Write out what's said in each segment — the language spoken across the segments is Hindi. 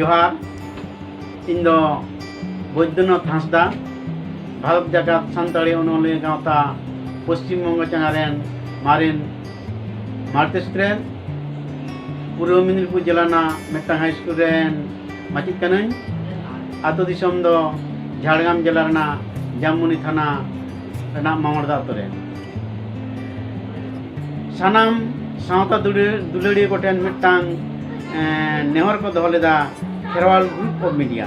जोहार इन दो बैद्यनाथ हांसदा भारत जाकात सानताड़ी अनोलिया गावता पश्चिम बंग चेनारेन मारिन मार्तेस्ट्रेन पूर्व मेदिनीपुर जिला मेटटांग हाई स्कूल रेन माचिद कनाई आतो दिसम दो झाड़ग्राम जिला रेना जामुनी थाना रेना मामड़दा आतो रेन सानाम सावता दुलाड़ी कोटेन मेटटांग नेहर को दोहो लेदा खेरवाल ग्रुप ऑफ मीडिया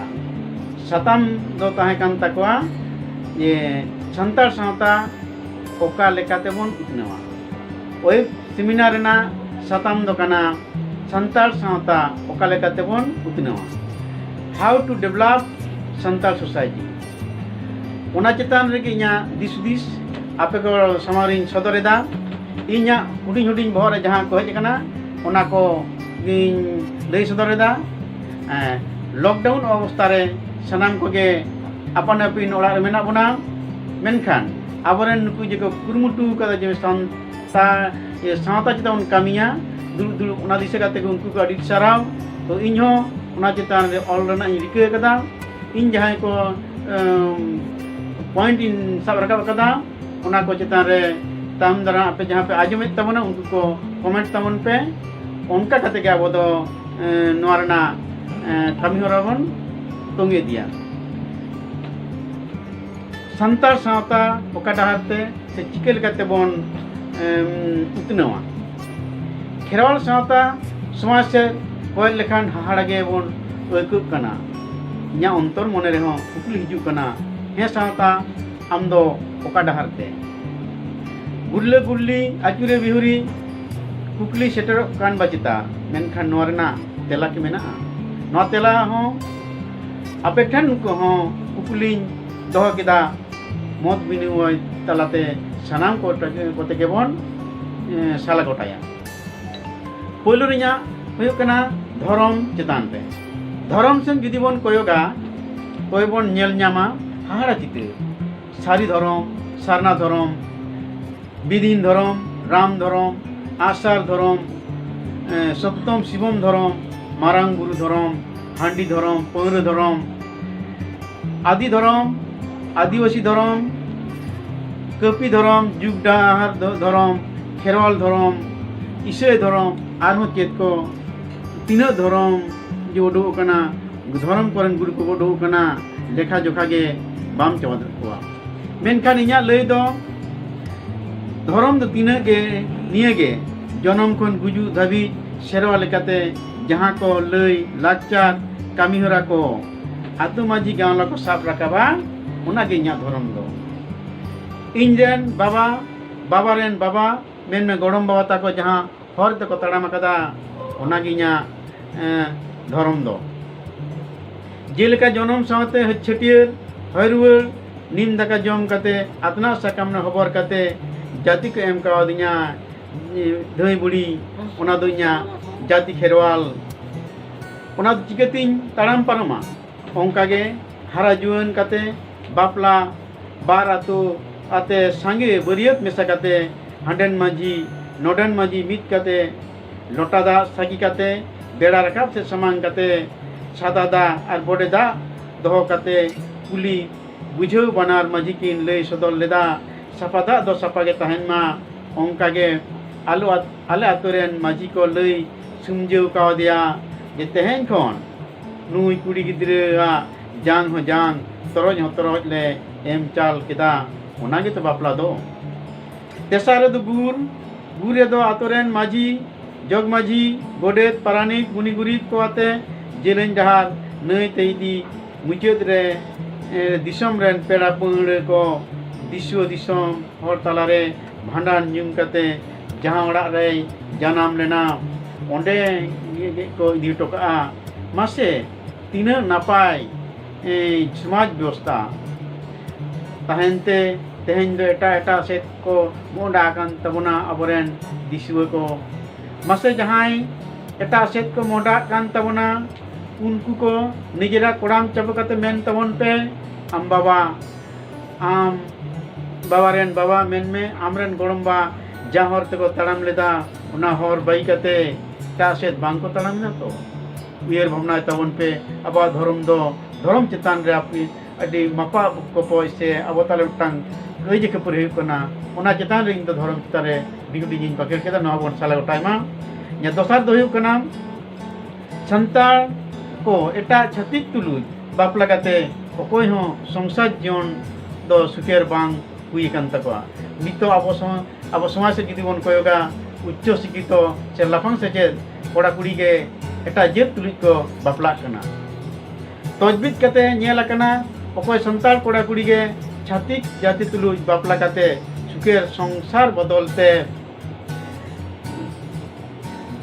साताम दो ताहें कान ताकोआ ये संतार सावता ओका लेकाते बोन उतनेवा ओई सेमिनार रेना साताम दो काना संतार सावता ओका लेकाते बोन उतनेवा हाउ टू डेवलप संतार सोसाइटी ओना चेतान रेगे इना दिस आपे को समारिन सदरेदा इना हुडिंग हुडिंग बहरे जहां को हेज कना ओना को लई सदरेदा लॉकडाउन अवस्था रे सनाम को गे अपन अपिन ओड़ा रे मेना बना मेनखान आबरेन नुकु जेको कुरमुटु कदा जे सावता चितान कामिया दुल ओना दिसे काते को उनको को अडी साराव तो इनहो ओना चितान रे ऑल रना रिके कदा इन जहां को पॉइंट इन सब रखा कदा ओना को चितान रे ताम दरा पे जहां पे आजमे तबना उनको को कमेंट तमन पे उनका कते के अब दो नोरना कमी होराबन तोंगे दिया संतार सावता ओका डहारते से चिकेल कते बोन उतनवा खेरवाल सावता समाज से कोय लेखान हाहाड़ागे बोन ओइकुक कना न्या अंतर मने रे हो कुकली हिजु कना हे सावता आम दो ओका डहारते गुल्ले गुल्ली आचुरे बिहुरी कुकली सेटर कान बाचिता मेनखान नोरना तेला के मेना नवा तेला हो आपे ठन को हो कुकली दोह केदा मत बिनिमय तलाते सानाम को कोते के बोन साला गोटाया पोलो रिया हुयो कना धरम चेतान पे धरम सेन जुदी बोन कोयोगा कोय बोन नेल न्यामा हाहाड़ा चिते सारी धरम सारना धरम बिदीन धरम राम धरम आसार धरम सप्तम शिवम धरम मारांग गुरु धरम हांडी धरम पौर धरम आदि धरम आदिवासी धरम कपी धरम जुग डाहार धरम खेरवाल धरम ईसय धरम आरहों चेत को तीना धरम जो उडो कना धरम कोरन गुरु को उडो कना लेखा जोखा गे बाम चवा दरकुआ मेनखान इया लय दो धरम दो तीना गे निये गे जनम खन गुजु धाबी सेरवा लेकाते जहां को लय लाचार कामी हरा को आतु माजी गांवला को साफ राखाबा ओना गे इया धरम दो इंजन बाबा रेन बाबा मेन में गड़म बाबा ताको जहां हर तको तड़ाम कदा ओना गे इया धरम दो जेलेका जनम सावते छटियर हरवर नीम दाका जम कते आतना साकाम न खबर कते जाति को एम का दिया धई बुड़ी ओना दो इया जाति खेरवाल ओना चिकतिन ताराम पारमा ओंकागे हारा जुआन कते बापला बार आतो आते सांगे बरियत मेसा कते हांडेन माजी नोडन माजी मित कते लोटा दा सागी कते बेड़ा रकाब से समान कते सादा दा और बोडे दा दोहो कते कुली बुझो बनार माजी किन लय सदर लेदा साफा दा दो साफा गे तहन मा ओंकागे आले आतोरेन माजी को लय सुमजो का दिया जे तेहन खन नुई कुड़ी गिद्रा जांग हो जांग तरज हो तरज ले एम चाल केदा ओना गे तो बापला दो तेसारे दो गुरे दो आतोरेन माजी जग माजी गोडेत पारानिक गुनी गुरीत को आते जेलेन जहार नई तेदी मुचेद रे दिसम रेन पेड़ा पुंगड़े को दिसम हर तलारे भांडान ᱧᱩᱢ कते जहां ओड़ा रे जानाम लेना ओंडे को इदी टोका मासे तीना नापाय समाज व्यवस्था ताहेनते तेहेन दो एटा सेट को मोंडा कान तबना अबरेन दिसुआ को मासे जहां एटा सेट को मोंडा कान तबना उनको को निजेरा कोड़ाम चब कते मेन तबन पे आम बाबा रेन बाबा मेन में आमरेन गोड़म्बा जहाँ हर तक तड़ाम लेदा उना हर बाई कते ता सेत बांग को तड़ाम ना तो उयर भावना तबन पे अब धर्म दो धर्म चितान रे आपी अडी मापा कोपो से अब ताले टांग लई जे खपर हुई कना ओना चितान रे इन धर्म चितान रे बिगुडी जिन पकड़ के नवा बन साला टाइमा या दोसर दो हुई कना संताल को एटा छतिक तुलुज बापला काते अकोय हो संसार जीवन दो सुखेर बांग हुई कान तकवा नितो अब समाज से जुदी बन कोयोगा उच्च शिक्षित से लाफांग सेचेद कोड़ा कुड़ी के एटा जेब तुलुज को बापला कना तजबीज कते नेल कना अकोय संताल कोड़ा कुड़ी के छातिक जाति तुलुज बापला काते सुखेर संसार बदलते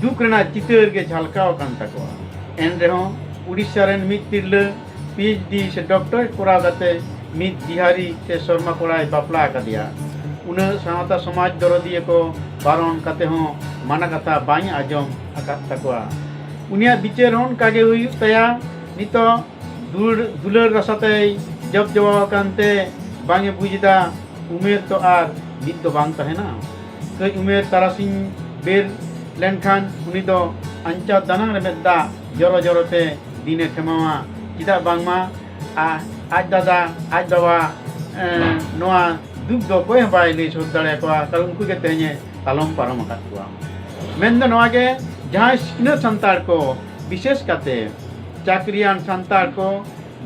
दुख रेना चितर के झलकाव कान तकवा एन रेहो उड़ीसा रेन मिद तिरले PhD से डॉक्टर कोरा गाते मिद बिहारी से शर्मा कोराय बापला कदिया उन सावता समाज दरदिए को बारन काते हो माना कथा बाई आजम आकात तकवा उनिया बिचार होन कागे हुई तया नितो दुलर रसाते जब जवाब कांते बांगे बुझदा उमेर तो आर बिद तो बांग तहेना कई उमेर तारासिंग बेर लेनखान उनी दो अंचा दाना रेमेदा जरो जरोते दिने खेमावा चिदा बांगमा आज दादा आज बाबा नोआ दुख दो कोई बाय ले सोच दड़े को कल उनको के तेने तालम पारम अकातुआ मेंद नोआ के जहां सिकन संतार को विशेष काते चाकरियान संतार को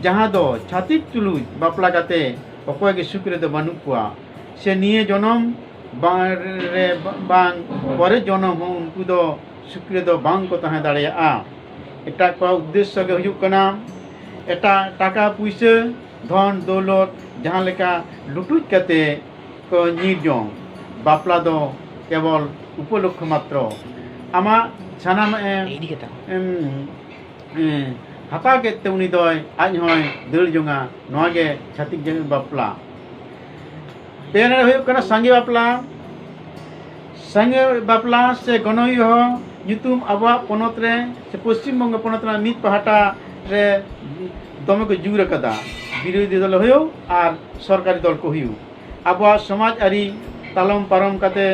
जहां दो छातिक तुलुज बापला काते अकोय के शुक्र दो बनुकुआ से निये जनम बारे बांग परे जनम हो उनको दो शुक्र दो बांग को तहे दाड़े आ एटा को उद्देश्य के हुजुक कना एटा टाका पुइसे धन दौलत जहां लेका लुटुज कते को निजों बापला दो केवल उपलक्ष मात्र आमा सानाम हाता केते उनी दोय आज होय दळ जोंगा नोआ गे छातिक जंग बापला पेने हुजुक कना संगे बापला से गनोई हो nyutum abwa ponot re se Paschim Bongo ponot re mit pahata re dome ko jura kada বিরোধী দল হয়েও আর সরকারি দল ko huyu abwa samaj ari talom parom kate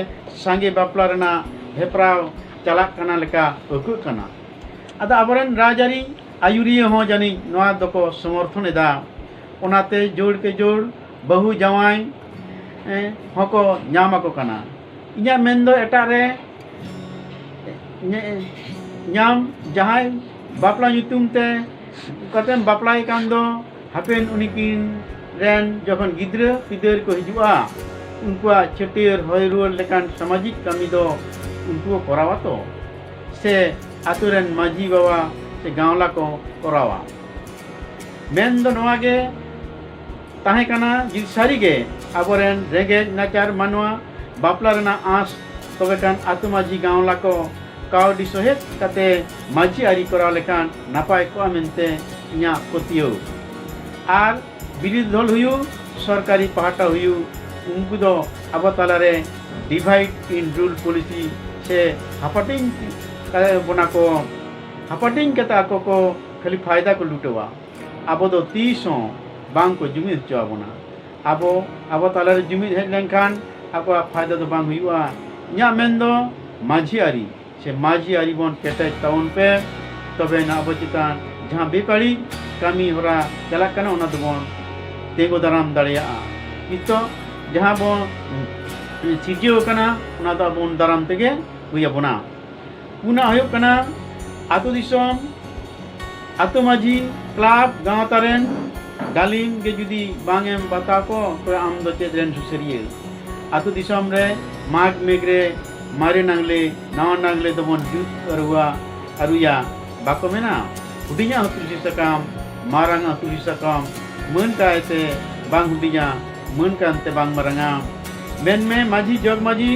sange bapla rena heprao chalak kana leka oku kana ada aboren rajari ayuriya ho jani noa doko समर्थन eda onate jor ke jor bahu jawai hoko nyama ko kana inya mendo eta re nyam jahai bapla nyutum te katen bapla ikan do hapen unikin ren jokhon gidra pidar ko hijua unkua chetir hoirul lekan samajik kami do unku korawa to se aturen maji bawa se gaola ko korawa men do noa ge tahe kana jil sari ge aboren rege nachar manwa bapla rena as tobe kan atu maji gaola ko kau disohet kate maji ari koraw lekan napai ko amente inya potio ar birid dol huyu सरकारी पहाटा हुyu उनको दो अब तालारे डिवाइड इन रूल पॉलिसी से हापाटिंग बना को हापाटिंग कता को खाली फायदा को लुटवा अब दो 30 बांग को जुमिद चवा बना अब तालारे जुमिद हेड लेनखान ako फायदा तो बांग हुआ nya mendo majiari से majiari bon kete tahun pe तबे ना अब चितान जहां बेपारी kami hora jalak kana ona bon tego daram daria ito जहां bon सिजियो kana ona da bon daram tege huya bona puna hoyok kana ato disom ato maji club gaw taren dalim ge judi bangem bata ko to am do chedren suseriye ato disom re mag megre mare nangle nawa nangle do bon jut arua aruya bako mena hudinya hutuli sakam marang hutuli sakam mun kaite bang hudinya mun kante bang maranga men me maji jog maji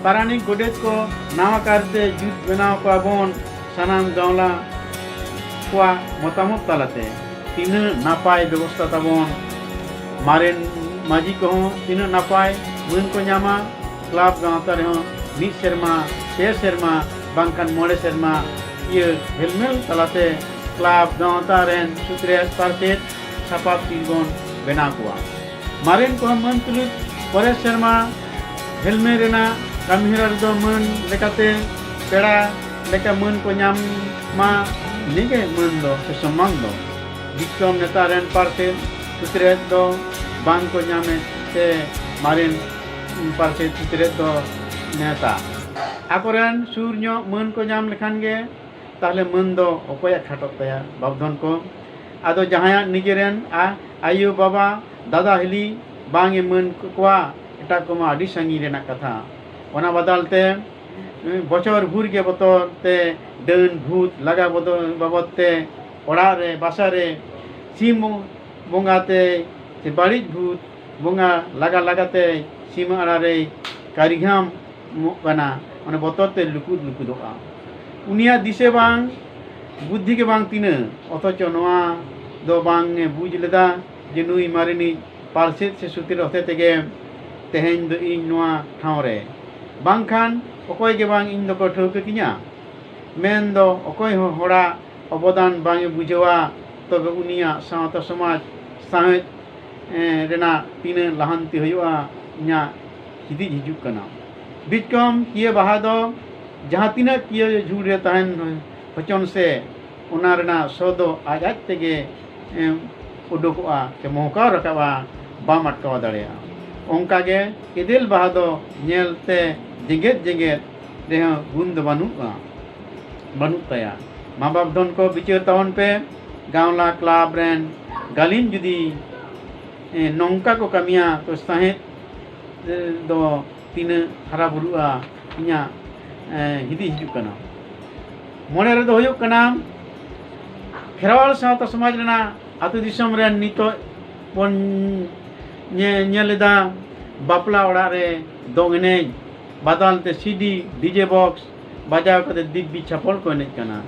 parani godet ko nawa karte jut benaw ko bon sanam gaula kwa motamot talate tina napai ব্যবস্থা tabon maren maji ko tina napai mun ko nyama club gaota reho mid serma se serma bangkan mole serma ye helmel talate club gaota ren sutre partet sapap tilgon bena kuwa maren ko man tulut pore serma helme rena kamhirar do man lekate pera leka man ko nyam ma इनके मन दो से सम्मान दो विक्रम नेता रेन पार्से सुतरे दो बांग को नामे से मारिन पार्से सुतरे दो नेता आकोरेन सूर्य मन को नाम लेखान गे ताहले मन दो ओकोया खाटो तया बाबधन को आदो जहाया निजेरेन आयु बाबा दादा हिली बांगे मन कोआ एटा कोमा आदि संगी रेना कथा ओना बदलते बचर भूर के बतर ते डन भूत लगा बदल बाबते ओड़ा रे बासा रे सीम बोंगाते से बाड़ी भूत बोंगा लगा लगाते सीम आड़ा रे कारिघाम बना ओने बतर ते लुकुद लुकुदोआ उनिया दिसे बांग बुद्धि के बांग तीन अथच नोआ दो बांग बुझ लेदा जे नुई मारिनी पारसेत से सुतिर होते तेगे तेहेन दो इन नोआ ठाव रे बांखान अकोय के बांग इन दो को ठौके किया मेन दो अकोय होड़ा अवदान बांगे बुझवा तबे उनिया सावता समाज साहेत रेना तीन लहांती हुआ इना हिदी हिजुक कना बिचकम किए बहा दो जहाँ तीना किए झूरे तहन बचन से उना रेना सदो आज आज तेगे उडुकोआ के मौका रकावा बाम अटकावा दाड़ेया ओंकागे इदिल बहा दो नेलते जेगेत जेगेत रेहा गुण दो बानुक तया माँ बाप धन को बिचार तावन पे गावला क्लाब रेन गालिन जुदी नौका को कमिया तो साहेत दो तीन हरा बुरुआ इना हिदी हिजुक कना मोने रे दो हुयुक कना खेरवाल सावता समाज रेना आतु दिसम रेन नितो बन नेलेदा बापला ओड़ा रे दोंग एनेज बादल ते सीडी डीजे बॉक्स बजाव कते दिब्बी छापल को एनेज कना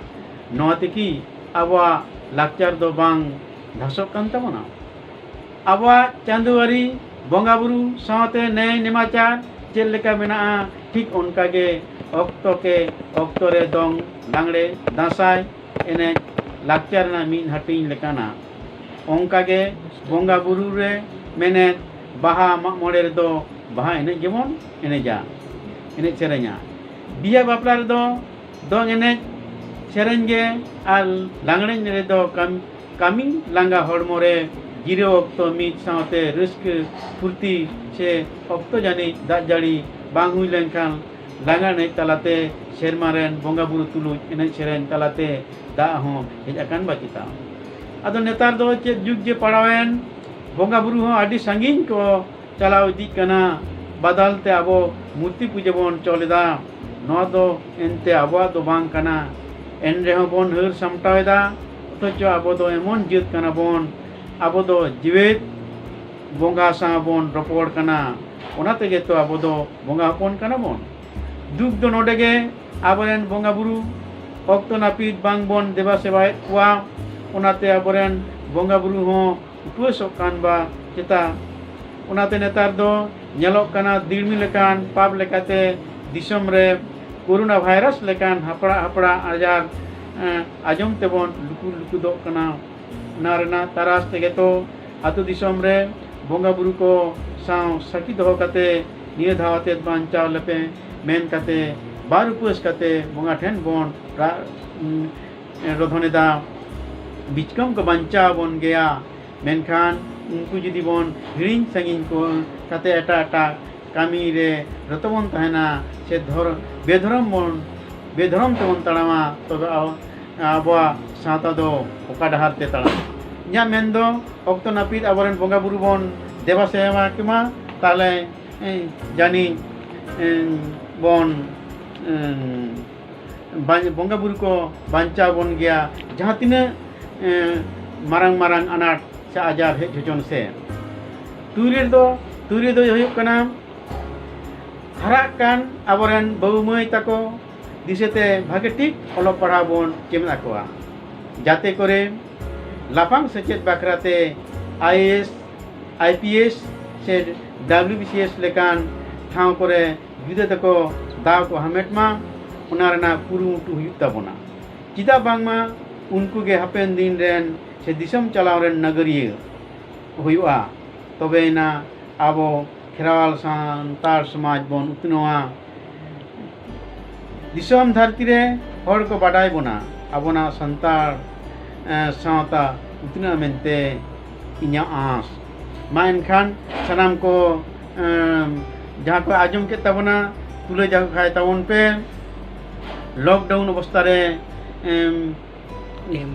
नोते की आबा लाक्चर दो बांग धासक कान ताबोना आबा चांदुवारी बोंगा बुरु सावते नय नेमाचार चेल लेका मेना ठीक उनका के ऑक्टो रे दोंग डांगड़े दासाय एने लाक्चर ना मीन हटिंग लेकाना उनका के बोंगा बुरु रे मेने बाहा मोड़े रे दो बाहा एने जेमन एने जा एने सेरेंगा बिया बापला रे दो दोंग एने सेरेंगे आर लांगड़े रे दो कामी लांगा हड़मो रे गिरो ऑक्टो मीट सावते रिस्क फुर्ती से ऑक्टो जानी दाग जाड़ी बांग हुई लेंखान लांगा नहीं तलाते शेरमारेन बोंगा बुरु तुलुज एने सेरेन तलाते दा हो हेज अकान बाचिता आदो नेतार दो चे जुग जे पड़ावेन बोंगा बुरु हो आदि संगीन को चलाव इदी कना बदलते आबो मूर्ति पूजा बोन चलेदा नो दो एनते आबो दो बांग कना एन रेहो बोन हर समटावेदा अथच आबो दो एमन जित कना बोन आबो दो जीवित बोंगा सा बोन रपोड़ कना ओनाते गे तो आबो दो बोंगा हपन कना बोन दुख दो नोडेगे आबरेन बोंगा बुरु ऑक्टो नापित बांग बोन देवा सेवाय कुआ ओनाते आबरेन बोंगा बुरु हो उपवासोक कान बा चेता ओनाते नेतार दो नेलोक काना दिड़मी लेकान पाप लेकाते दिसम रे कोरोना वायरस लेकान हपड़ा हपड़ा आजार आजम तेबोन लुकु लुकु दो कना नारना तारास तेगे तो आतु दिसम रे बोंगा बुरु को साव सकी दो कते निये धावते बांचाव लेपे मेन कते बार उपवास कते बोंगा ठेन बोन रोधनेदा बिचकम को बांचाव बोन गया मेनखान उनको जुदी बोन हिड़िंग संगिन को कते एटा एटा कामी रे रतबन तहना से बेधरम तेबन तड़ामा तबे आबा सावता दो ओका डहार ते तड़ाम इना मेन दो ऑक्टो नापित आबरेन बोंगा बुरु बोन देवा सेवा किमा ताले जानी बोन बोंगा बुरु को बांचा बोन गया जहाँ तीना मारंग मारंग अनाट से आजार हेज होचन से तुरी दो हुयुक कना हरा कान आबरेन बाबू माई ताको दिसेते भागे ठीक ओलो पढ़ा बोन चेमना कोआ जाते करे लाफांग सेचेत बाखराते आईएएस आईपीएस से डब्ल्यूबीसीएस लेकान ठाव करे जुदे तको दाव को हमेटमा उना रेना कुरुमुटु हुयुक ताबोना चिदा बांगमा उनको के हापेन दिन रेन से दिसम चलाव रेन नगरिय हुयुआ तबेना आबो खेरावाल सान्तार समाज बोन उतनोआ दिसम धरती रे हर को बाडाय बोना abona santar sawta utna mente inya as main khan sanam ko jahan ko ajum ke tabona tule jago khai tabon pe lockdown obostha re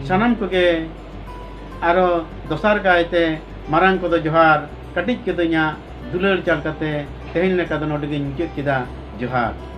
sanam ko ge aro dosar gaite marang ko do johar katik ke do nya dulal chal kate tehin leka do nodge muchet kida johar.